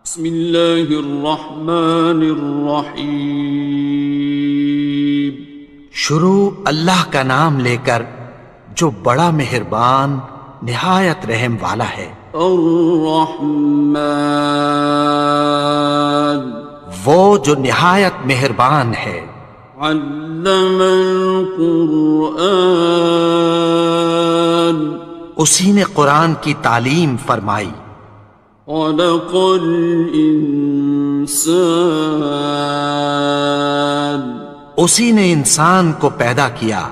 بسم اللہ الرحمن الرحیم۔ شروع اللہ کا نام لے کر جو بڑا مہربان نہایت رحم والا ہے۔ الرحمن، وہ جو نہایت مہربان ہے۔ علم القرآن، اسی نے قرآن کی تعلیم فرمائی۔ خلق الانسان، اسی نے انسان کو پیدا کیا۔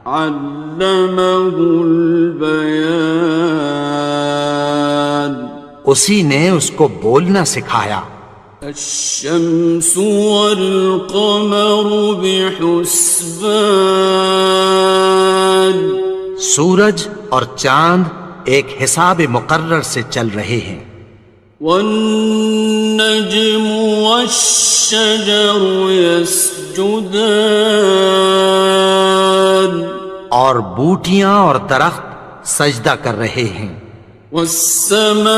علمہ البیان، اسی نے اس کو بولنا سکھایا۔ الشمس والقمر بحسبان، سورج اور چاند ایک حساب مقرر سے چل رہے ہیں۔ والنجم والشجر يسجدان، اور بوٹیاں اور درخت سجدہ کر رہے ہیں۔ والسماء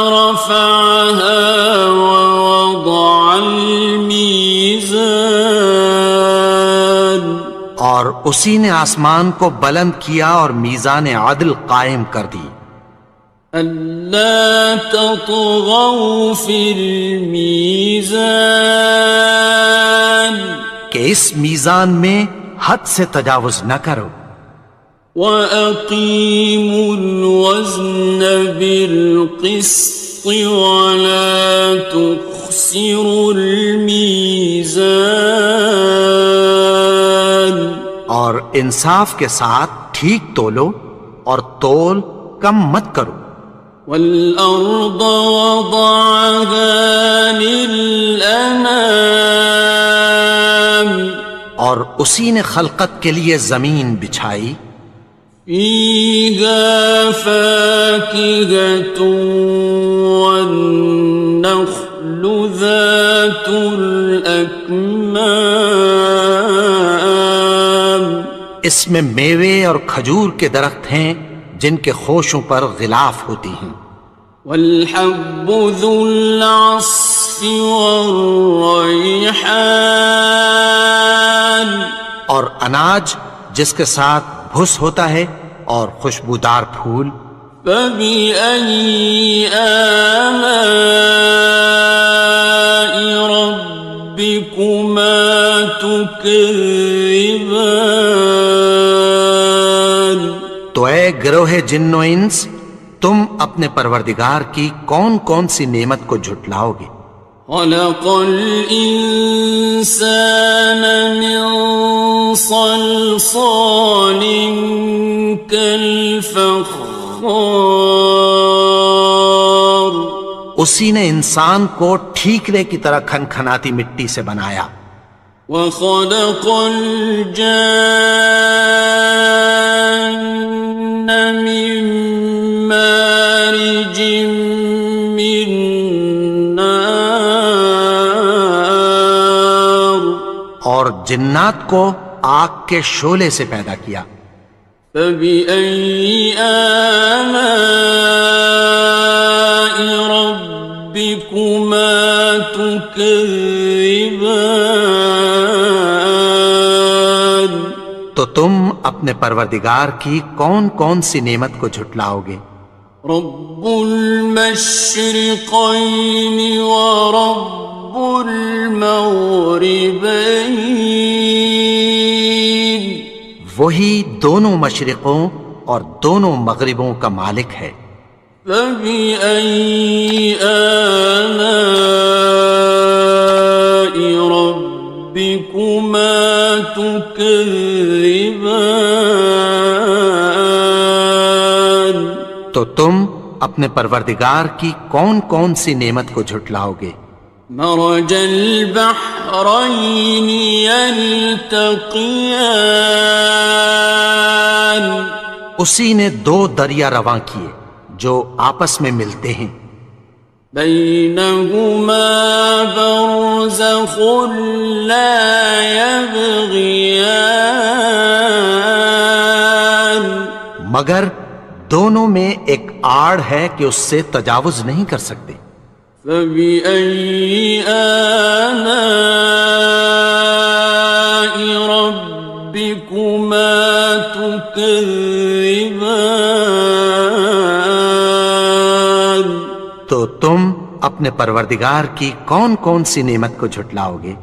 رفعها ووضع الميزان، اور اسی نے آسمان کو بلند کیا اور میزان عدل قائم کر دی۔ ألا تطغوا في الميزان، کہ اس میزان میں حد سے تجاوز نہ کرو۔ وَأَقِيمُوا الْوَزْنَ بِالْقِسْطِ وَلَا تُخْسِرُوا الْمِيزَانَ، اور انصاف کے ساتھ ٹھیک تولو اور تول کم مت کرو۔ وَالْأَرْضَ وَضَعَهَا لِلْأَنَامِ، اور اسی نے خلقت کے لیے زمین بچھائی۔ فِيهَا فَاكِهَةٌ وَالنَّخْلُ ذَاتُ الْأَكْمَامِ، اس میں میوے اور کھجور کے درخت ہیں جن کے خوشوں پر غلاف ہوتی ہیں۔ وَالْحَبُّ ذُو الْعَصْفِ وَالرَّيْحَانِ، اور اناج جس کے ساتھ بھس ہوتا ہے اور خوشبودار پھول۔ فَبِأَيِّ آلَاءِ رَبِّكُمَا تُكَذِّبَانِ، تو اے گروہ جن و انس، تم اپنے پروردگار کی کون کون سی نعمت کو جھٹلاؤ گے؟ خَلَقَ الْإِنسَانَ مِنْ صَلْصَالٍ كَالْفَخَّارِ، اسی نے انسان کو ٹھیکرے کی طرح کھنکھناتی مٹی سے بنایا۔ وَخَلَقَ الْجَانَّ مِن مَّارِجٍ مِّن نَّارٍ، اور جنات کو آگ کے شعلے سے پیدا کیا۔ فَبِأَيِّ آلَاءِ رَبِّكُمَا تُكَذِّبَانِ، تو تم اپنے پروردگار کی کون کون سی نعمت کو جھٹلاؤ گے؟ رب المشرقین ورب المغربین، وہی دونوں مشرقوں اور دونوں مغربوں کا مالک ہے۔ فَبِأَيِّ آلَاءِ رَبِّكُمَا تُكَذِّبَانِ، تو تم اپنے پروردگار کی کون کون سی نعمت کو جھٹلاؤ گے؟ مرج البحرین یلتقیان، اسی نے دو دریا رواں کیے جو آپس میں ملتے ہیں۔ بینہما برزخ لا یبغیان، مگر دونوں میں ایک آڑ ہے کہ اس سے تجاوز نہیں کر سکتے۔ فبأي آلاء ربكما تكذبان؟ تو تم اپنے پروردگار کی کون کون سی نعمت کو جھٹلاؤ گے؟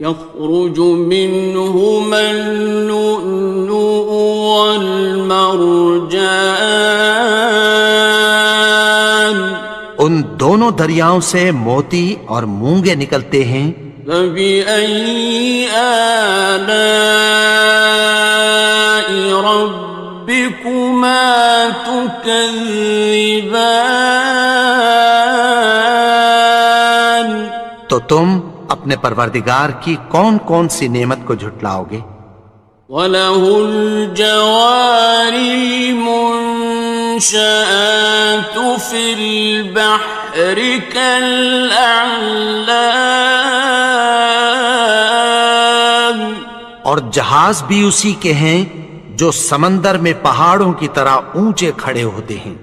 يخرج منهما اللؤلؤ والمرجان، ان دونوں دریاؤں سے موتی اور مونگے نکلتے ہیں۔ فبأي آلاء ربكما تكذبان؟ تو تم اپنے پروردگار کی کون کون سی نعمت کو جھٹلاؤ گے؟ وَلَهُ الْجَوَارِ الْمُنشَآتُ فِي الْبَحْرِ كَالْأَعْلَامِ، اور جہاز بھی اسی کے ہیں جو سمندر میں پہاڑوں کی طرح اونچے کھڑے ہوتے ہیں۔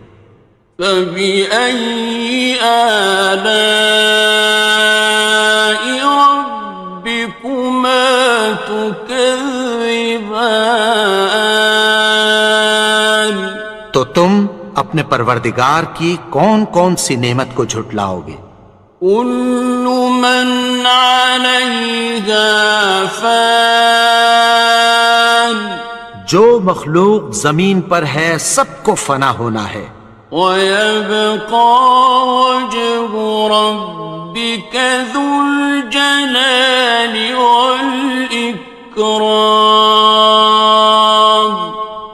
فَبِأَيِّ آلَاءِ رَبِّكُمَا تُكَذِّبَانِ؟ تو تم اپنے پروردگار کی کون کون سی نعمت کو جھٹلاؤ گے؟ كُلُّ مَنْ عَلَيْهَا فَانٍ، جو مخلوق زمین پر ہے سب کو فنا ہونا ہے۔ وَيَبْقَى وَجْهُ رَبِّكَ ذُو الْجَلَالِ وَالْإِكْرَامِ،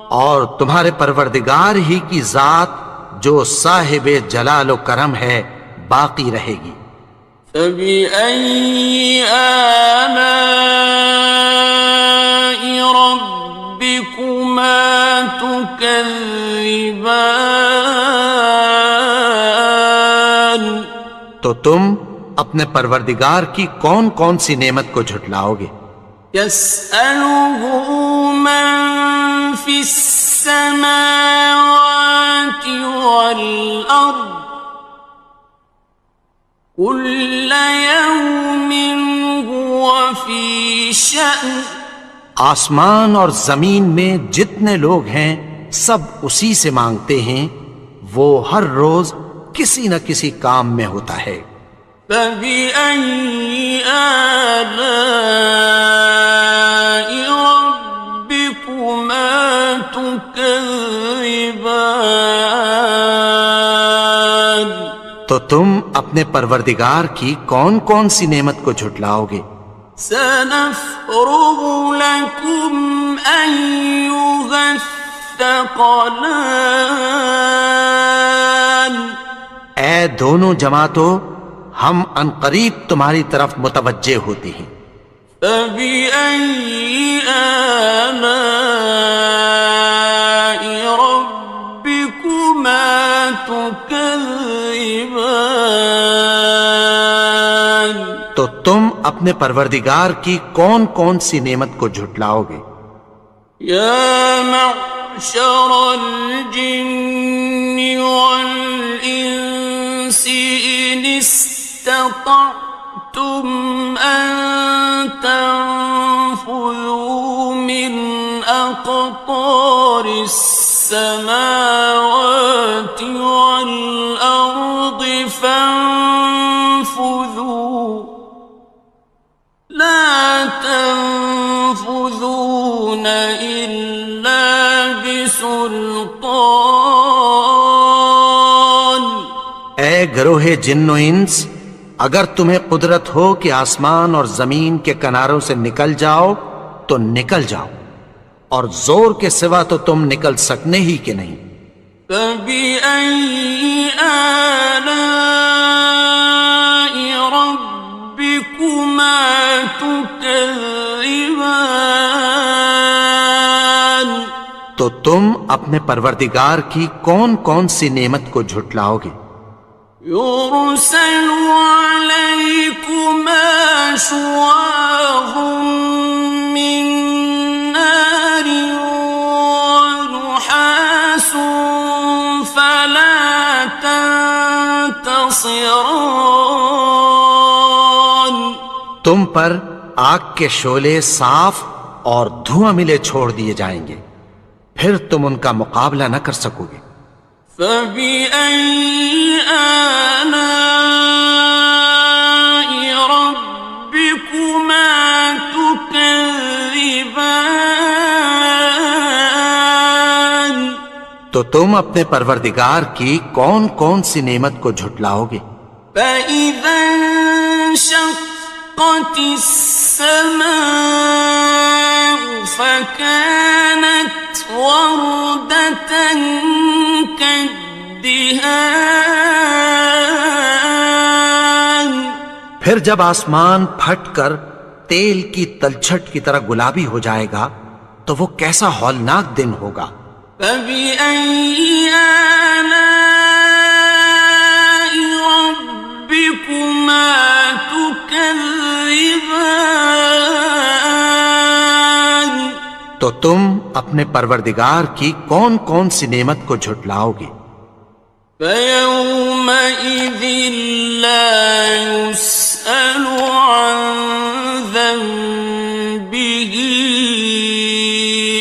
اور تمہارے پروردگار ہی کی ذات جو صاحب جلال و کرم ہے باقی رہے گی۔ فَبِأَيِّ آلَاءِ رَبِّكُمَا تُكَذِّبَانِ؟ تو تم اپنے پروردگار کی کون کون سی نعمت کو جھٹلاؤ گے؟ يَسْأَلُهُ مَن فِي السَّمَاوَاتِ وَالْأَرْضِ كُلَّ يَوْمٍ هُوَ فِي شَأْنٍ، آسمان اور زمین میں جتنے لوگ ہیں سب اسی سے مانگتے ہیں، وہ ہر روز کسی نہ کسی کام میں ہوتا ہے۔ فَبِأَيِّ آلَاءِ رَبِّكُمَا تُكَذِّبَانِ؟ تو تم اپنے پروردگار کی کون کون سی نعمت کو جھٹلاؤ گے؟ سَنَفْرُغُ لَكُمْ أَيُّهَ الثَّقَلَانِ، اے دونوں جماعتوں، ہم عنقریب تمہاری طرف متوجہ ہوتے ہیں۔ فَبِأَيِّ آلَاءِ رَبِّكُمَا تُكَذِّبَانِ؟ تو تم اپنے پروردگار کی کون کون سی نعمت کو جھٹلاؤ گے؟ يَا مَعْشَرَ الْجِنِّ وَالْإِنسِ إِنِ اسْتَطَعْتُمْ أَن تَنفُذُوا مِنْ أَقْطَارِ السَّمَاوَاتِ وَالْأَرْضِ فَانفُذُوا لَا تَنفُذُونَ إِلَّا بِسُلْطَانٍ۔ اے گروہ جن و انس، اگر تمہیں قدرت ہو کہ آسمان اور زمین کے کناروں سے نکل جاؤ تو نکل جاؤ، اور زور کے سوا تو تم نکل سکنے ہی کہ نہیں۔ فَبِأَيِّ آلَاءِ رَبِّكُمَا تُكَذِّبَانِ؟ تو تم اپنے پروردگار کی کون کون سی نعمت کو جھٹلاؤ گے؟ يُرْسَلُ عَلَيْكُمَا شُوَاظٌ مِّن نَّارٍ وَنُحَاسٌ فَلَا ناصران تم پر آگ کے شعلے صاف اور دھواں ملے چھوڑ دیے جائیں گے، پھر تم ان کا مقابلہ نہ کر سکو گے۔ فَبِأَيِّ آلَاءِ رَبِّكُمَا تُكَذِّبَانِ تو تم اپنے پروردگار کی کون کون سی نعمت کو جھٹلاؤ گے؟ فَإِذَا انشَقَّتِ السَّمَاءُ فَكَانَتْ وَرْدَةً كَالدِّهَانِ پھر جب آسمان پھٹ کر تیل کی تلچھٹ کی طرح گلابی ہو جائے گا تو وہ کیسا ہولناک دن ہوگا۔ فَبِأَيِّ آلَاءِ رَبِّكُمَا تُكَذِّبَانِ تو تم اپنے پروردگار کی کون کون سی نعمت کو جھٹلاؤ گے؟ فَيَوْمَئِذٍ لَا يُسْأَلُ عَنْ ذَنبِهِ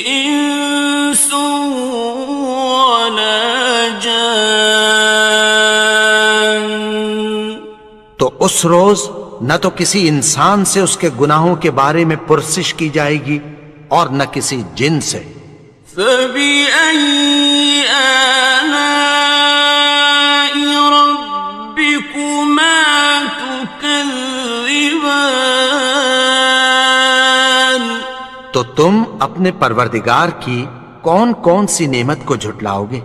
إِنسٌ وَلَا جَانٌ تو اس روز نہ تو کسی انسان سے اس کے گناہوں کے بارے میں پرسش کی جائے گی اور نہ کسی جن سے۔ فَبِأَيِّ آلَاءِ رَبِّكُمَا تُكَذِّبَانِ تو تم اپنے پروردگار کی کون کون سی نعمت کو جھٹلاؤ گے؟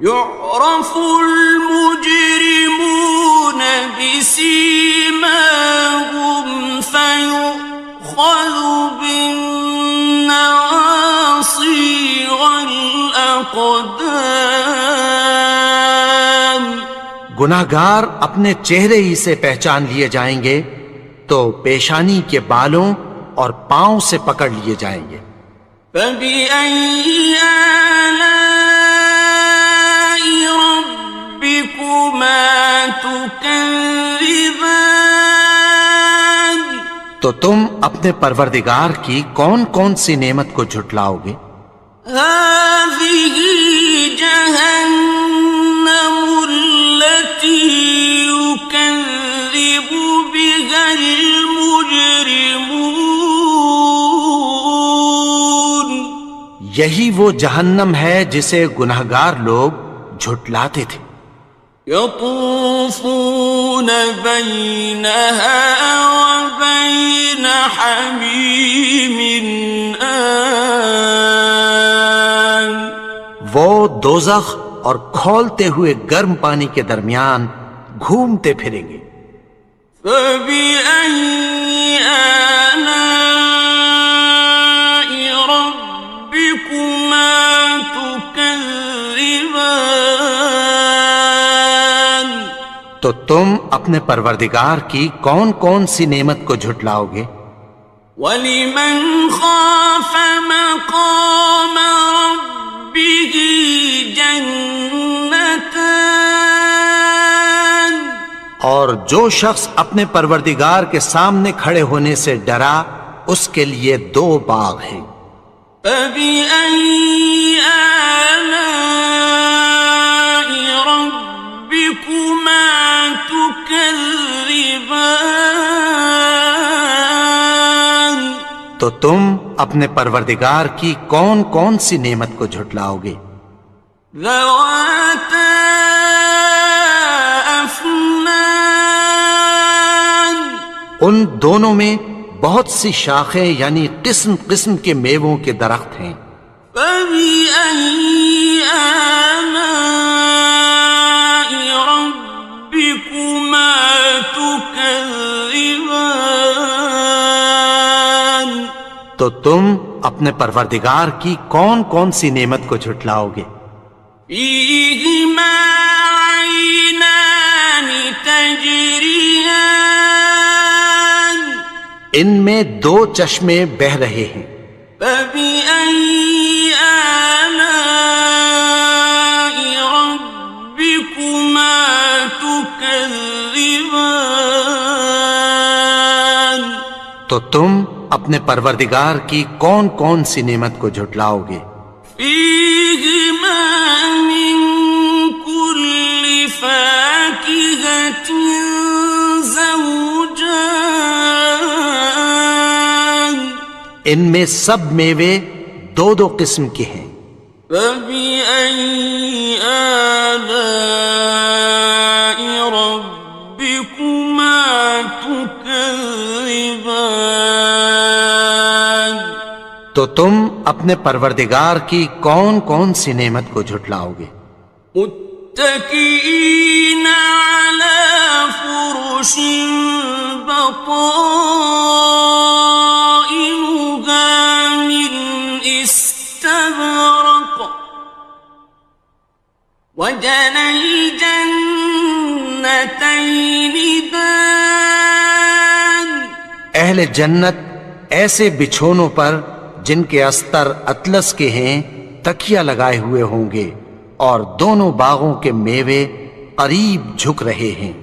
يُعْرَفُ الْمُجْرِمُونَ بِسِيمَاهُمْ فَيُؤْخَذُ بِالنَّوَاصِي وَالْأَقْدَامِ گناہگار اپنے چہرے ہی سے پہچان لیے جائیں گے تو پیشانی کے بالوں اور پاؤں سے پکڑ لیے جائیں گے۔ فَبِأَيِّ آلَاءِ رَبِّكُمَا تُكَذِّبَانِ تو تم اپنے پروردگار کی کون کون سی نعمت کو جھٹلاؤ گے؟ هَٰذِهِ جَهَنَّمُ الَّتِي يُكَذِّبُ بِهَا الْمُجْرِمُونَ یہی وہ جہنم ہے جسے گناہگار لوگ جھٹلاتے تھے۔ يَطُوفُونَ بَيْنَهَا وَبَيْنَ حَمِيمٍ آنٍ وہ دوزخ اور کھولتے ہوئے گرم پانی کے درمیان گھومتے پھریں گے۔ فَبِأَيِّ آلَاءِ رَبِّكُمَا تُكَذِّبَانِ تو تم اپنے پروردگار کی کون کون سی نعمت کو جھٹلاؤ گے؟ وَلِمَنْ خَافَ مَقَامَ رَبِّهِ جَنَّتَانِ اور جو شخص اپنے پروردگار کے سامنے کھڑے ہونے سے ڈرا اس کے لیے دو باغ ہیں۔ فَبِأَيِّ آلَاءِ رَبِّكُمَا تُكَذِّبَانِ تو تم اپنے پروردگار کی کون کون سی نعمت کو جھٹلاؤ گے؟ ذَوَاتَا أَفْنَانٍ ان دونوں میں بہت سی شاخیں یعنی قسم قسم کے میووں کے درخت ہیں۔ فَبِأَيِّ آلَاءِ رَبِّكُمَا تُكَذِّبَانِ تو تم اپنے پروردگار کی کون کون سی نعمت کو جھٹلاؤ گے؟ فِيهِمَا عَيْنَانِ تَجْرِيَانِ ان میں دو چشمے بہہ رہے ہیں۔ فَبِأَيِّ آلَاءِ رَبِّكُمَا تُكَذِّبَانِ تو تم اپنے پروردگار کی کون کون سی نعمت کو جھٹلاؤ گے؟ فيهما من كل فاكهة زوجان ان میں سب میوے دو دو قسم کے ہیں۔ فبأي آلاء ربكما تكذبان تو تم اپنے پروردگار کی کون کون سی نعمت کو جھٹلاؤ گے؟ متكئين على فرش بطائنها من استبرق وجنى الجنتين دان اہل جنت ایسے بچھونوں پر جن کے استر اطلس کے ہیں تکیہ لگائے ہوئے ہوں گے، اور دونوں باغوں کے میوے قریب جھک رہے ہیں۔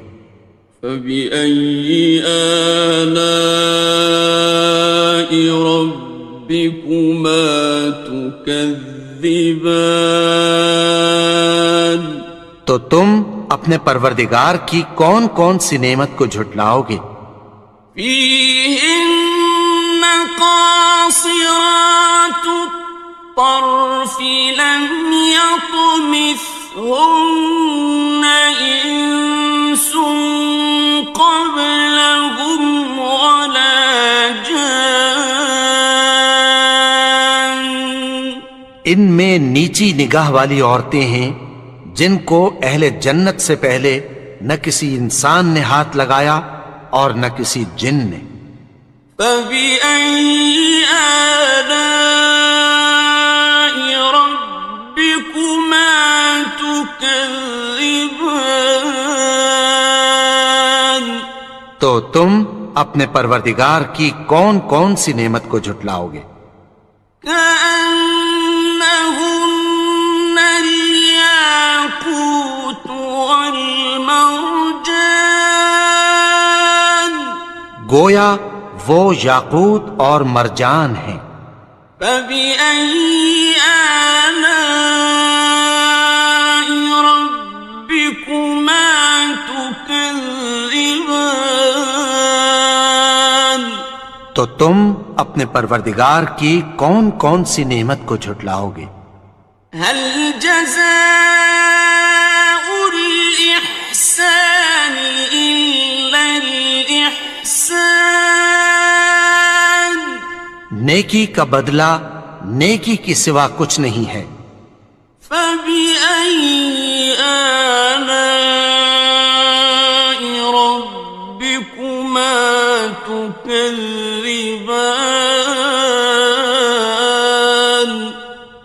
فبأي آلاء ربكما تكذبان تو تم اپنے پروردگار کی کون کون سی نعمت کو جھٹلاؤ گے؟ فيهن قاصرات الطرف لم يطمثهن إنس قبلهم ولا جان ان میں نیچی نگاہ والی عورتیں ہیں جن کو اہل جنت سے پہلے نہ کسی انسان نے ہاتھ لگایا اور نہ کسی جن نے۔ فبأي آلاء ربكما تكذبان تو تم اپنے پروردگار کی کون کون سی نعمت کو جھٹلاؤ گے؟ كأنهن الياقوت والمرجان گویا وہ یاقوت اور مرجان ہیں۔ فبأي آلاء ربكما تكذبان تو تم اپنے پروردگار کی کون کون سی نعمت کو جھٹلاؤ گے؟ هل جزاء الإحسان إلا الإحسان نیکی کا بدلہ نیکی کی سوا کچھ نہیں ہے۔ فبأي آلاء ربكما تكذبان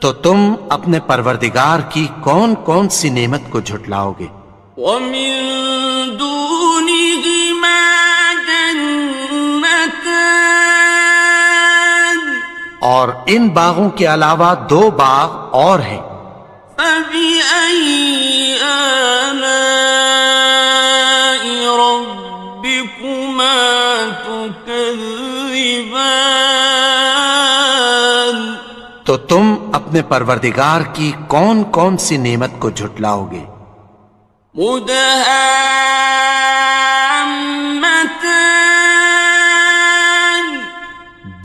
تو تم اپنے پروردگار کی کون کون سی نعمت کو جھٹلاؤ گے؟ ومن دونهما جنتان اور ان باغوں کے علاوہ دو باغ اور ہیں۔ فبأي آلاء ربكما تكذبان تو تم اپنے پروردگار کی کون کون سی نعمت کو جھٹلاؤ گے؟ مدهامتان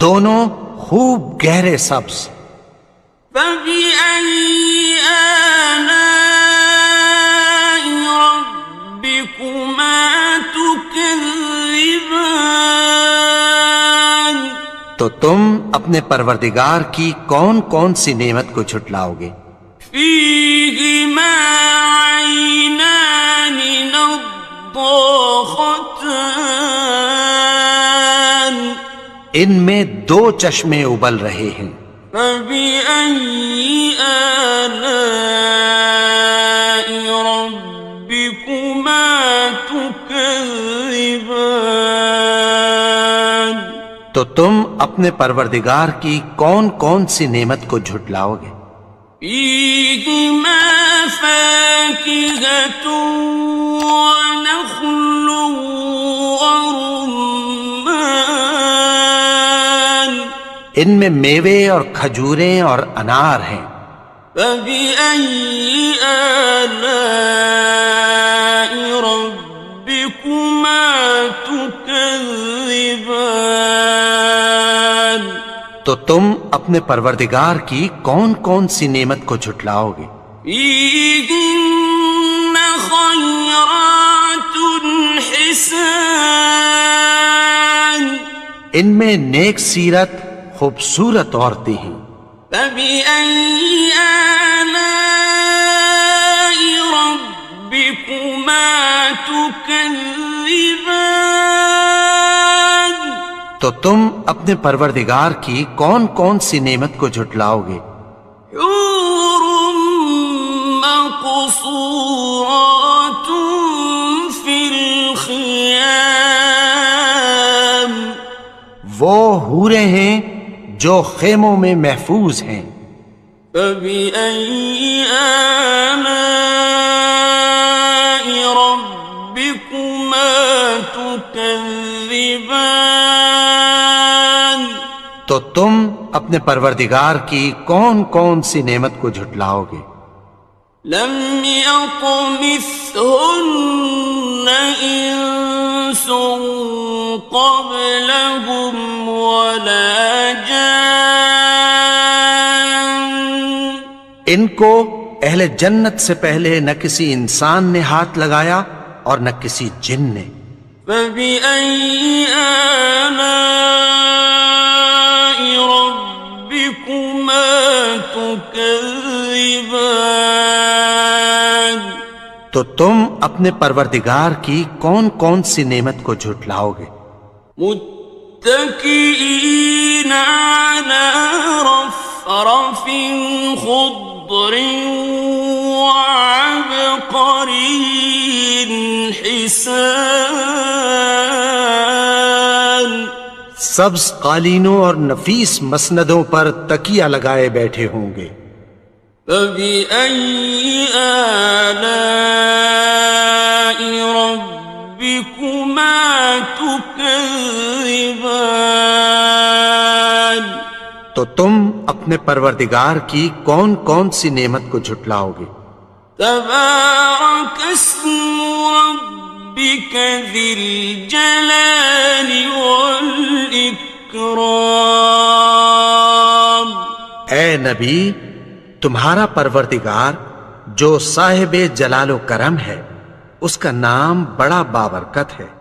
دونوں خوب گہرے سبز۔ فبأي آلاء ربكما تكذبان تو تم اپنے پروردگار کی کون کون سی نعمت کو جھٹلاؤ گے؟ فيهما عينان نضاختان ان میں دو چشمے ابل رہے ہیں۔ فبأي آلاء ربكما تكذبان تو تم اپنے پروردگار کی کون کون سی نعمت کو جھٹلاؤ گے؟ فيهما فاكهة ونخل ورمان ان میں میوے اور کھجوریں اور انار ہیں۔ فبأي آلاء ربكما تكذبان؟ تو تم اپنے پروردگار کی کون کون سی نعمت کو جھٹلاؤ گے؟ فيهن خيرات حسان، ان میں نیک سیرت خوبصورت عورتیں ہیں۔ فبأي آلاء ربكما تكذبان؟ تو تم اپنے پروردگار کی کون کون سی نعمت کو جھٹلاؤ گے؟ حور مقصورات في الخيام، وہ حوریں ہیں جو خیموں میں محفوظ ہیں۔ فبأي آلاء ربكما تكذبان؟ تو تم اپنے پروردگار کی کون کون سی نعمت کو جھٹلاؤ گے؟ لم يطمثهن إنس قبلهم ولا جان، ان کو اہل جنت سے پہلے نہ کسی انسان نے ہاتھ لگایا اور نہ کسی جن نے۔ فبأي آلاء ربكما تكذبان؟ تو تم اپنے پروردگار کی کون کون سی نعمت کو جھٹلاؤ گے؟ متكئين على رفرف خضر وعبقري حسان، سبز قالینوں اور نفیس مسندوں پر تکیہ لگائے بیٹھے ہوں گے۔ فبأي آلاء ربكما تكذبان؟ تو تم اپنے پروردگار کی کون کون سی نعمت کو جھٹلاؤ گے؟ تبارك اسم ربك ذي الجلال والإكرام۔ اے نبی، تمہارا پروردگار جو صاحب جلال و کرم ہے، اس کا نام بڑا بابرکت ہے۔